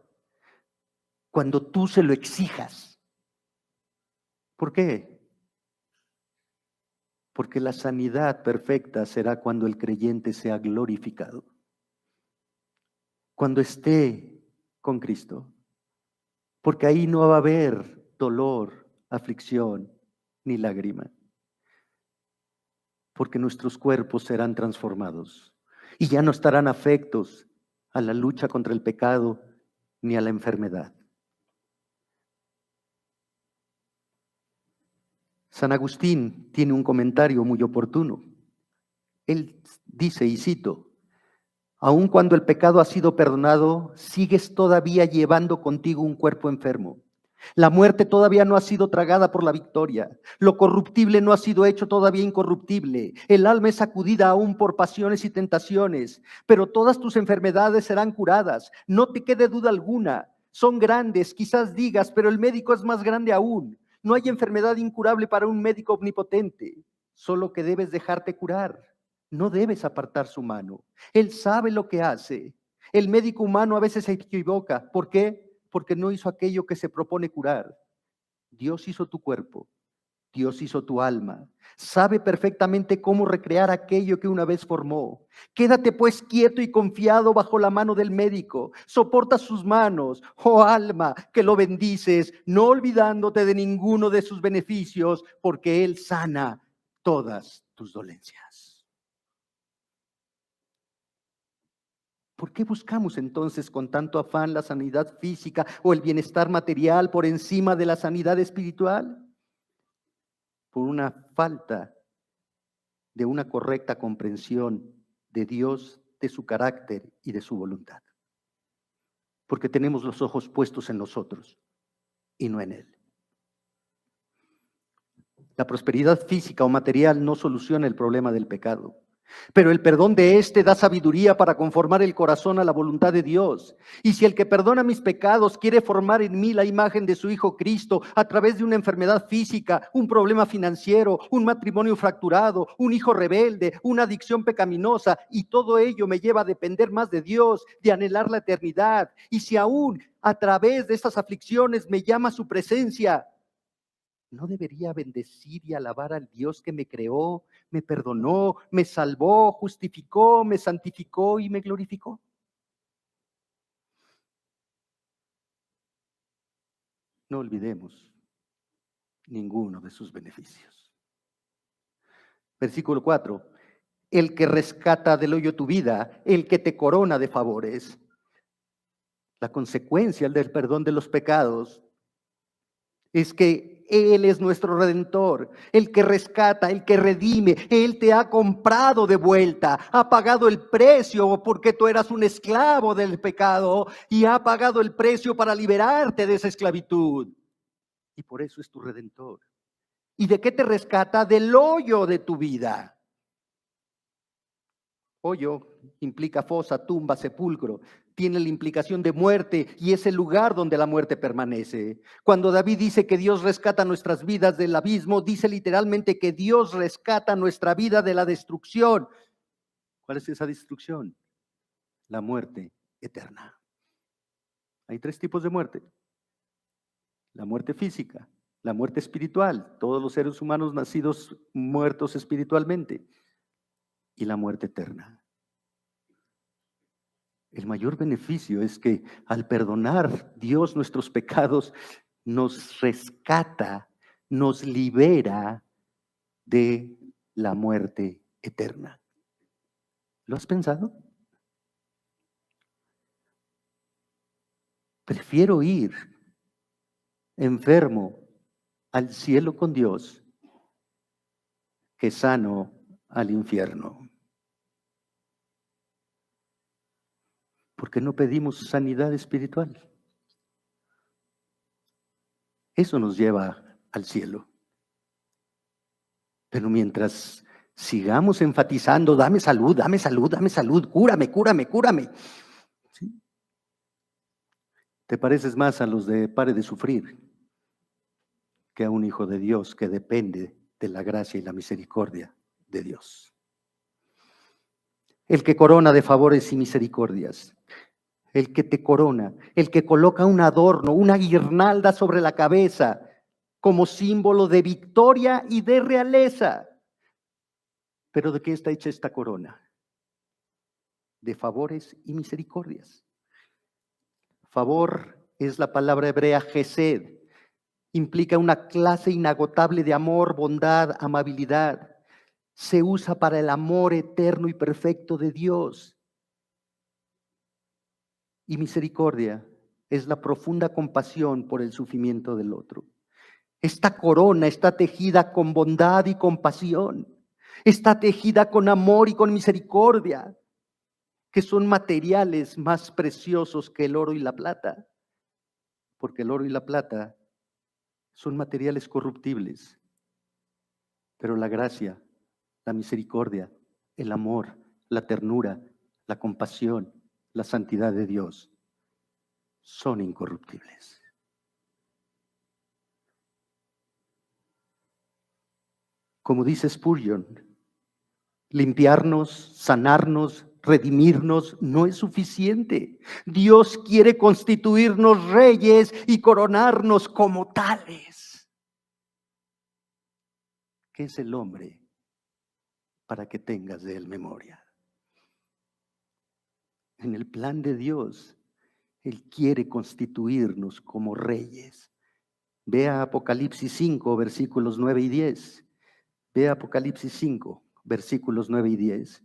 cuando tú se lo exijas. ¿Por qué? Porque la sanidad perfecta será cuando el creyente sea glorificado, cuando esté con Cristo, porque ahí no va a haber dolor, aflicción ni lágrima, porque nuestros cuerpos serán transformados y ya no estarán afectos a la lucha contra el pecado ni a la enfermedad. San Agustín tiene un comentario muy oportuno. Él dice, y cito, aun cuando el pecado ha sido perdonado, sigues todavía llevando contigo un cuerpo enfermo. La muerte todavía no ha sido tragada por la victoria. Lo corruptible no ha sido hecho todavía incorruptible. El alma es sacudida aún por pasiones y tentaciones, pero todas tus enfermedades serán curadas. No te quede duda alguna. Son grandes, quizás digas, pero el médico es más grande aún. No hay enfermedad incurable para un médico omnipotente, solo que debes dejarte curar. No debes apartar su mano. Él sabe lo que hace. El médico humano a veces se equivoca. ¿Por qué? Porque no hizo aquello que se propone curar. Dios hizo tu cuerpo, Dios hizo tu alma, sabe perfectamente cómo recrear aquello que una vez formó. Quédate pues quieto y confiado bajo la mano del médico, soporta sus manos, oh alma, que lo bendices, no olvidándote de ninguno de sus beneficios, porque Él sana todas tus dolencias. ¿Por qué buscamos entonces con tanto afán la sanidad física o el bienestar material por encima de la sanidad espiritual? Por una falta de una correcta comprensión de Dios, de su carácter y de su voluntad. Porque tenemos los ojos puestos en nosotros y no en Él. La prosperidad física o material no soluciona el problema del pecado. Pero el perdón de éste da sabiduría para conformar el corazón a la voluntad de Dios. Y si el que perdona mis pecados quiere formar en mí la imagen de su Hijo Cristo a través de una enfermedad física, un problema financiero, un matrimonio fracturado, un hijo rebelde, una adicción pecaminosa, y todo ello me lleva a depender más de Dios, de anhelar la eternidad, y si aún a través de estas aflicciones me llama su presencia, ¿no debería bendecir y alabar al Dios que me creó, me perdonó, me salvó, justificó, me santificó y me glorificó? No olvidemos ninguno de sus beneficios. Versículo 4. El que rescata del hoyo tu vida, el que te corona de favores. La consecuencia del perdón de los pecados es que Él es nuestro Redentor, el que rescata, el que redime. Él te ha comprado de vuelta, ha pagado el precio porque tú eras un esclavo del pecado y ha pagado el precio para liberarte de esa esclavitud. Y por eso es tu Redentor. ¿Y de qué te rescata? Del hoyo de tu vida. Hoyo implica fosa, tumba, sepulcro. Tiene la implicación de muerte y es el lugar donde la muerte permanece. Cuando David dice que Dios rescata nuestras vidas del abismo, dice literalmente que Dios rescata nuestra vida de la destrucción. ¿Cuál es esa destrucción? La muerte eterna. Hay tres tipos de muerte. La muerte física, la muerte espiritual, todos los seres humanos nacidos muertos espiritualmente, y la muerte eterna. El mayor beneficio es que al perdonar Dios nuestros pecados, nos rescata, nos libera de la muerte eterna. ¿Lo has pensado? Prefiero ir enfermo al cielo con Dios que sano al infierno. ¿Por qué no pedimos sanidad espiritual? Eso nos lleva al cielo. Pero mientras sigamos enfatizando, dame salud, dame salud, dame salud, cúrame, cúrame, cúrame, ¿sí? Te pareces más a los de pare de sufrir que a un hijo de Dios que depende de la gracia y la misericordia de Dios. El que corona de favores y misericordias, el que te corona, el que coloca un adorno, una guirnalda sobre la cabeza como símbolo de victoria y de realeza. ¿Pero de qué está hecha esta corona? De favores y misericordias. Favor es la palabra hebrea gesed. Implica una clase inagotable de amor, bondad, amabilidad. Se usa para el amor eterno y perfecto de Dios. Y misericordia es la profunda compasión por el sufrimiento del otro. Esta corona está tejida con bondad y compasión. Está tejida con amor y con misericordia, que son materiales más preciosos que el oro y la plata, porque el oro y la plata son materiales corruptibles, pero la gracia, la misericordia, el amor, la ternura, la compasión, la santidad de Dios son incorruptibles. Como dice Spurgeon, limpiarnos, sanarnos, redimirnos no es suficiente. Dios quiere constituirnos reyes y coronarnos como tales. ¿Qué es el hombre para que tengas de él memoria? En el plan de Dios, Él quiere constituirnos como reyes. Ve Apocalipsis 5, versículos 9 y 10. Ve Apocalipsis 5, versículos 9 y 10.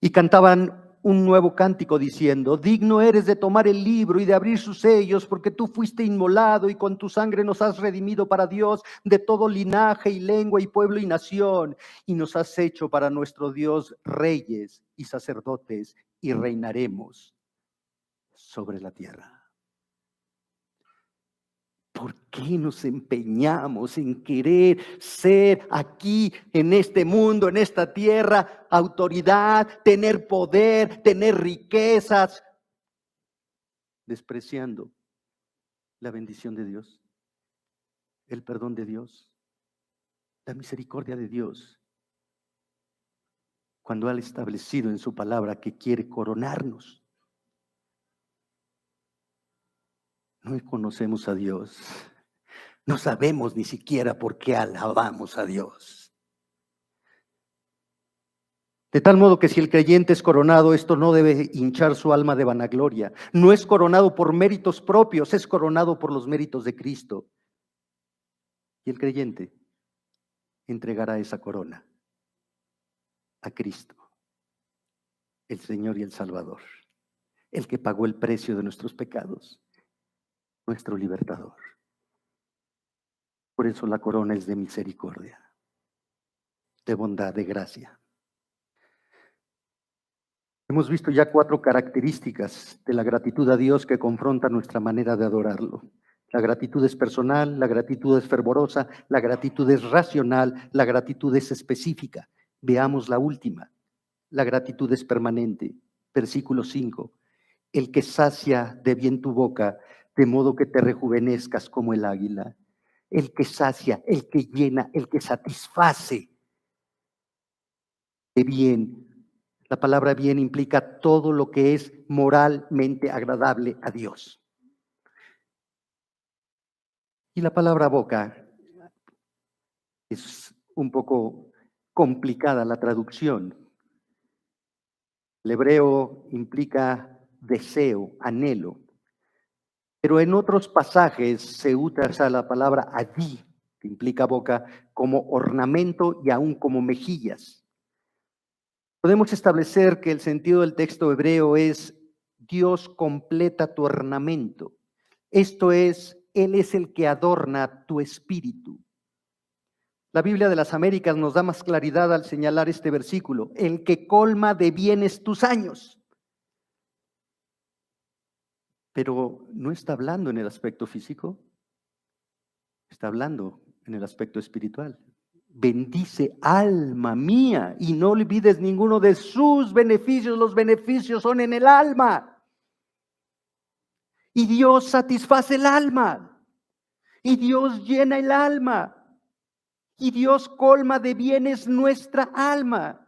Y cantaban un nuevo cántico diciendo: digno eres de tomar el libro y de abrir sus sellos, porque tú fuiste inmolado y con tu sangre nos has redimido para Dios de todo linaje y lengua y pueblo y nación, y nos has hecho para nuestro Dios reyes y sacerdotes, y reinaremos sobre la tierra. ¿Por qué nos empeñamos en querer ser aquí, en este mundo, en esta tierra, autoridad, tener poder, tener riquezas, despreciando la bendición de Dios, el perdón de Dios, la misericordia de Dios, cuando ha establecido en su palabra que quiere coronarnos? No conocemos a Dios, no sabemos ni siquiera por qué alabamos a Dios. De tal modo que si el creyente es coronado, esto no debe hinchar su alma de vanagloria. No es coronado por méritos propios, es coronado por los méritos de Cristo. Y el creyente entregará esa corona a Cristo, el Señor y el Salvador, el que pagó el precio de nuestros pecados, nuestro libertador. Por eso la corona es de misericordia, de bondad, de gracia. Hemos visto ya 4 características de la gratitud a Dios que confrontan nuestra manera de adorarlo. La gratitud es personal, la gratitud es fervorosa, la gratitud es racional, la gratitud es específica. Veamos la última. La gratitud es permanente. Versículo 5. El que sacia de bien tu boca, de modo que te rejuvenezcas como el águila. El que sacia, el que llena, el que satisface de bien. La palabra bien implica todo lo que es moralmente agradable a Dios. Y la palabra boca es un poco complicada la traducción. El hebreo implica deseo, anhelo. Pero en otros pasajes se usa la palabra adi, que implica boca, como ornamento y aún como mejillas. Podemos establecer que el sentido del texto hebreo es: Dios completa tu ornamento. Esto es, Él es el que adorna tu espíritu. La Biblia de las Américas nos da más claridad al señalar este versículo: el que colma de bienes tus años. Pero no está hablando en el aspecto físico, está hablando en el aspecto espiritual. Bendice, alma mía, y no olvides ninguno de sus beneficios. Los beneficios son en el alma. Y Dios satisface el alma. Y Dios llena el alma. Y Dios colma de bienes nuestra alma.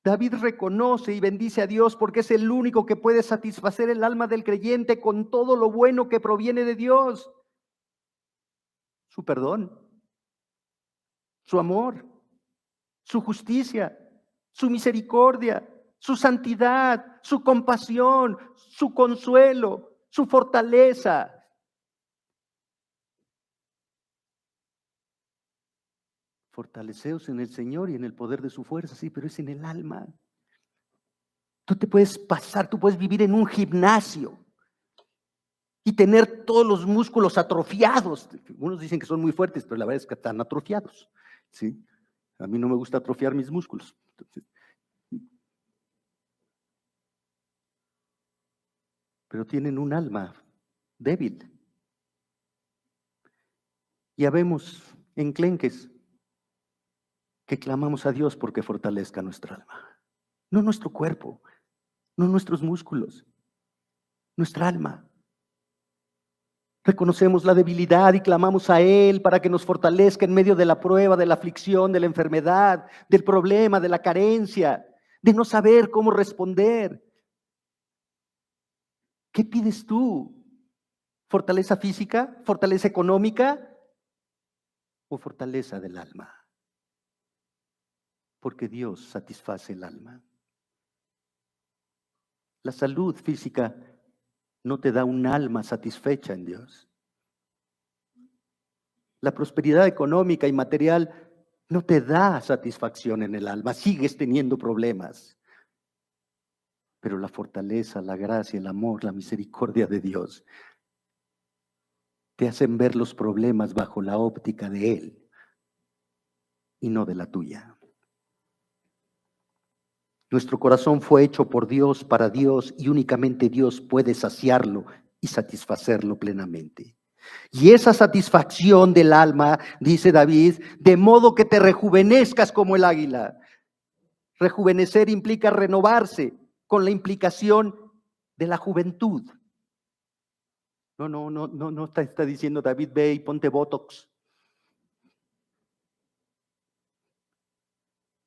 David reconoce y bendice a Dios porque es el único que puede satisfacer el alma del creyente con todo lo bueno que proviene de Dios. Su perdón, su amor, su justicia, su misericordia, su santidad, su compasión, su consuelo, su fortaleza. Fortaleceos en el Señor y en el poder de su fuerza, sí, pero es en el alma. Tú te puedes pasar, tú puedes vivir en un gimnasio y tener todos los músculos atrofiados. Unos dicen que son muy fuertes, pero la verdad es que están atrofiados, ¿sí? A mí no me gusta atrofiar mis músculos. Entonces, pero tienen un alma débil. Y habemos enclenques que clamamos a Dios porque fortalezca nuestra alma. No nuestro cuerpo, no nuestros músculos, nuestra alma. Reconocemos la debilidad y clamamos a Él para que nos fortalezca en medio de la prueba, de la aflicción, de la enfermedad, del problema, de la carencia, de no saber cómo responder. ¿Qué pides tú? ¿Fortaleza física? ¿Fortaleza económica? ¿O fortaleza del alma? Porque Dios satisface el alma. La salud física no te da un alma satisfecha en Dios. La prosperidad económica y material no te da satisfacción en el alma, sigues teniendo problemas. Pero la fortaleza, la gracia, el amor, la misericordia de Dios te hacen ver los problemas bajo la óptica de Él y no de la tuya. Nuestro corazón fue hecho por Dios, para Dios, y únicamente Dios puede saciarlo y satisfacerlo plenamente. Y esa satisfacción del alma, dice David, de modo que te rejuvenezcas como el águila. Rejuvenecer implica renovarse con la implicación de la juventud. No está diciendo David, ve y ponte Botox.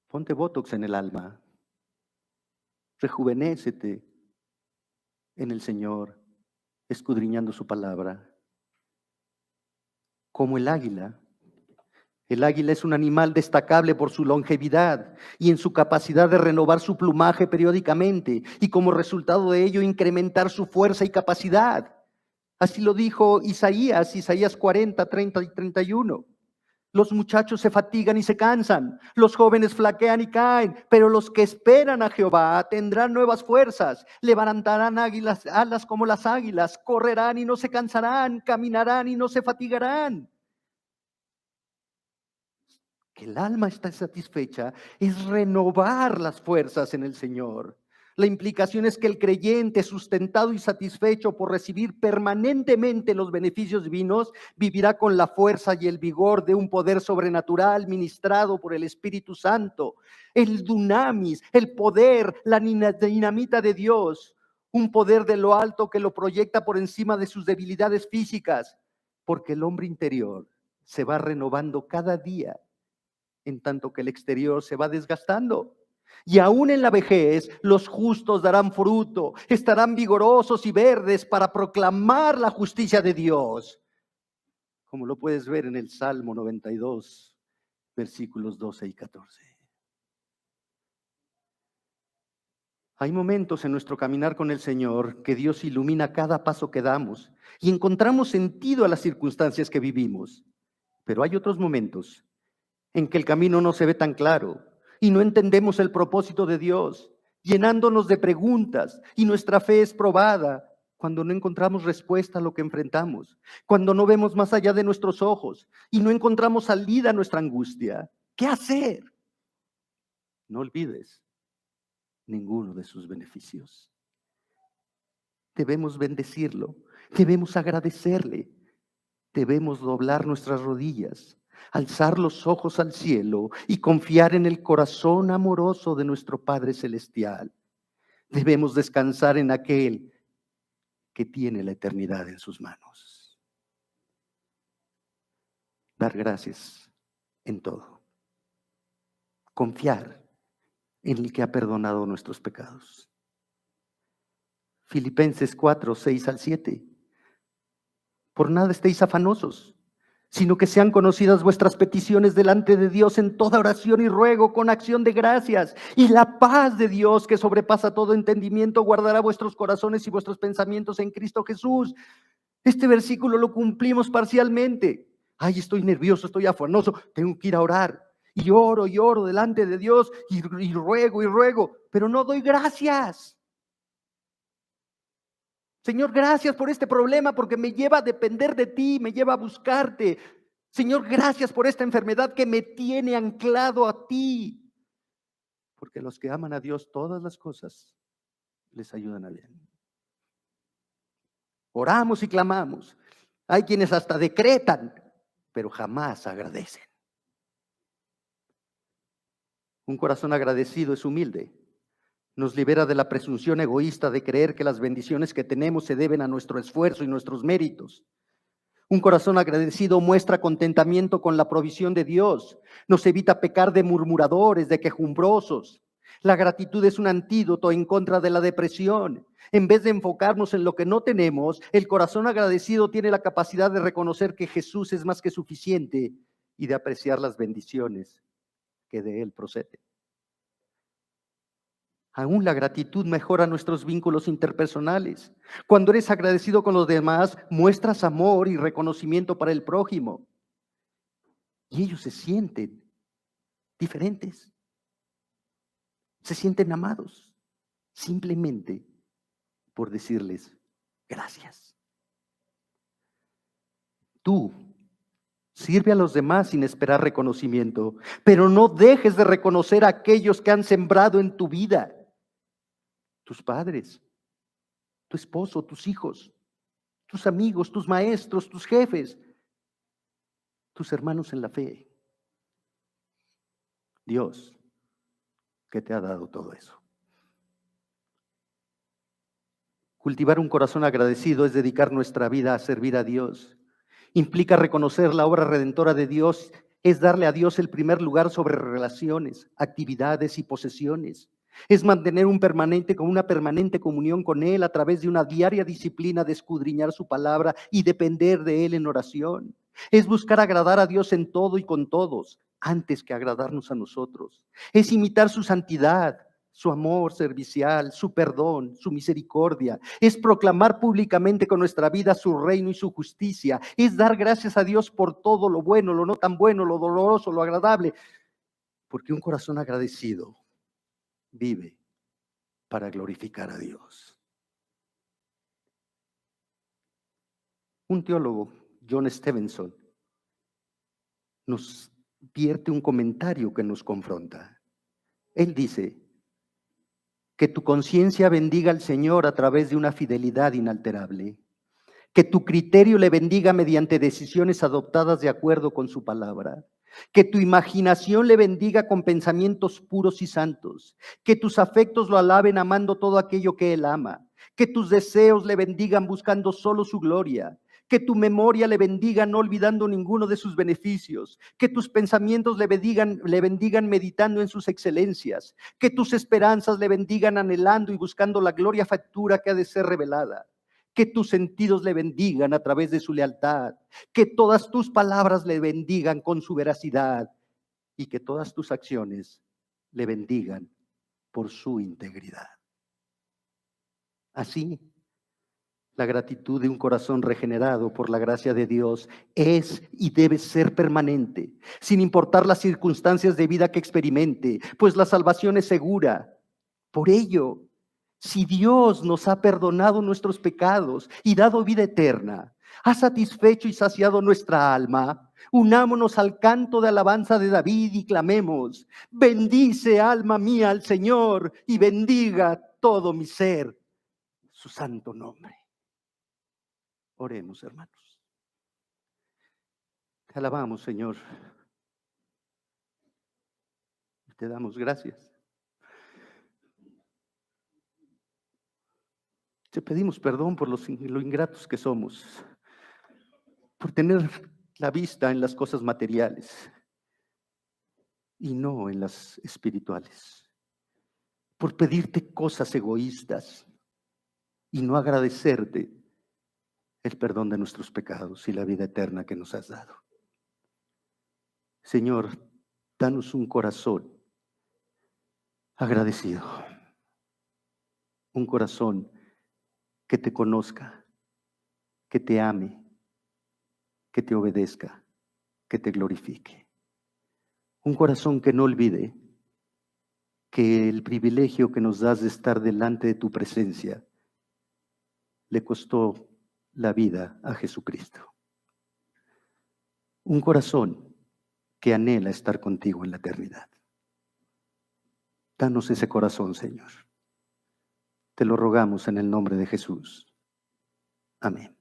Ponte Botox en el alma. Rejuvenécete en el Señor, escudriñando su palabra. Como el águila. El águila es un animal destacable por su longevidad y en su capacidad de renovar su plumaje periódicamente y como resultado de ello incrementar su fuerza y capacidad. Así lo dijo Isaías 40, 30 y 31. Los muchachos se fatigan y se cansan, los jóvenes flaquean y caen, pero los que esperan a Jehová tendrán nuevas fuerzas, levantarán alas como las águilas, correrán y no se cansarán, caminarán y no se fatigarán. Que el alma está satisfecha es renovar las fuerzas en el Señor. La implicación es que el creyente, sustentado y satisfecho por recibir permanentemente los beneficios divinos, vivirá con la fuerza y el vigor de un poder sobrenatural ministrado por el Espíritu Santo. El dunamis, el poder, la dinamita de Dios, un poder de lo alto que lo proyecta por encima de sus debilidades físicas, porque el hombre interior se va renovando cada día en tanto que el exterior se va desgastando. Y aún en la vejez, los justos darán fruto, estarán vigorosos y verdes para proclamar la justicia de Dios. Como lo puedes ver en el Salmo 92, versículos 12 y 14. Hay momentos en nuestro caminar con el Señor que Dios ilumina cada paso que damos y encontramos sentido a las circunstancias que vivimos. Pero hay otros momentos en que el camino no se ve tan claro y no entendemos el propósito de Dios, llenándonos de preguntas y nuestra fe es probada cuando no encontramos respuesta a lo que enfrentamos, cuando no vemos más allá de nuestros ojos y no encontramos salida a nuestra angustia. ¿Qué hacer? No olvides ninguno de sus beneficios. Debemos bendecirlo, debemos agradecerle, debemos doblar nuestras rodillas, alzar los ojos al cielo y confiar en el corazón amoroso de nuestro Padre Celestial. Debemos descansar en aquel que tiene la eternidad en sus manos. Dar gracias en todo. Confiar en el que ha perdonado nuestros pecados. Filipenses 4, 6 al 7. Por nada estéis afanosos, sino que sean conocidas vuestras peticiones delante de Dios en toda oración y ruego con acción de gracias. Y la paz de Dios, que sobrepasa todo entendimiento, guardará vuestros corazones y vuestros pensamientos en Cristo Jesús. Este versículo lo cumplimos parcialmente. Ay, estoy nervioso, estoy afanoso, tengo que ir a orar. Y oro delante de Dios y ruego, pero no doy gracias. Señor, gracias por este problema porque me lleva a depender de ti, me lleva a buscarte. Señor, gracias por esta enfermedad que me tiene anclado a ti. Porque los que aman a Dios, todas las cosas les ayudan a bien. Oramos y clamamos. Hay quienes hasta decretan pero jamás agradecen. Un corazón agradecido es humilde. Nos libera de la presunción egoísta de creer que las bendiciones que tenemos se deben a nuestro esfuerzo y nuestros méritos. Un corazón agradecido muestra contentamiento con la provisión de Dios. Nos evita pecar de murmuradores, de quejumbrosos. La gratitud es un antídoto en contra de la depresión. En vez de enfocarnos en lo que no tenemos, el corazón agradecido tiene la capacidad de reconocer que Jesús es más que suficiente y de apreciar las bendiciones que de Él proceden. Aún la gratitud mejora nuestros vínculos interpersonales. Cuando eres agradecido con los demás, muestras amor y reconocimiento para el prójimo. Y ellos se sienten diferentes. Se sienten amados. Simplemente por decirles gracias. Tú sirve a los demás sin esperar reconocimiento, pero no dejes de reconocer a aquellos que han sembrado en tu vida. Tus padres, tu esposo, tus hijos, tus amigos, tus maestros, tus jefes, tus hermanos en la fe. Dios, que te ha dado todo eso. Cultivar un corazón agradecido es dedicar nuestra vida a servir a Dios. Implica reconocer la obra redentora de Dios, es darle a Dios el primer lugar sobre relaciones, actividades y posesiones. Es mantener una permanente comunión con Él a través de una diaria disciplina de escudriñar su palabra y depender de Él en oración. Es buscar agradar a Dios en todo y con todos, antes que agradarnos a nosotros. Es imitar su santidad, su amor servicial, su perdón, su misericordia. Es proclamar públicamente con nuestra vida su reino y su justicia. Es dar gracias a Dios por todo lo bueno, lo no tan bueno, lo doloroso, lo agradable. Porque un corazón agradecido vive para glorificar a Dios. Un teólogo, John Stevenson, nos vierte un comentario que nos confronta. Él dice: que tu conciencia bendiga al Señor a través de una fidelidad inalterable. Que tu criterio le bendiga mediante decisiones adoptadas de acuerdo con su palabra. Que tu imaginación le bendiga con pensamientos puros y santos. Que tus afectos lo alaben amando todo aquello que Él ama. Que tus deseos le bendigan buscando solo su gloria. Que tu memoria le bendiga no olvidando ninguno de sus beneficios. Que tus pensamientos le bendigan meditando en sus excelencias. Que tus esperanzas le bendigan anhelando y buscando la gloria futura que ha de ser revelada. Que tus sentidos le bendigan a través de su lealtad, que todas tus palabras le bendigan con su veracidad y que todas tus acciones le bendigan por su integridad. Así, la gratitud de un corazón regenerado por la gracia de Dios es y debe ser permanente, sin importar las circunstancias de vida que experimente, pues la salvación es segura. Por ello, si Dios nos ha perdonado nuestros pecados y dado vida eterna, ha satisfecho y saciado nuestra alma, unámonos al canto de alabanza de David y clamemos: bendice alma mía al Señor y bendiga todo mi ser su santo nombre. Oremos, hermanos. Te alabamos, Señor. Te damos gracias. Te pedimos perdón por lo ingratos que somos, por tener la vista en las cosas materiales y no en las espirituales, por pedirte cosas egoístas y no agradecerte el perdón de nuestros pecados y la vida eterna que nos has dado. Señor, danos un corazón agradecido, un corazón que te conozca, que te ame, que te obedezca, que te glorifique. Un corazón que no olvide que el privilegio que nos das de estar delante de tu presencia le costó la vida a Jesucristo. Un corazón que anhela estar contigo en la eternidad. Danos ese corazón, Señor. Te lo rogamos en el nombre de Jesús. Amén.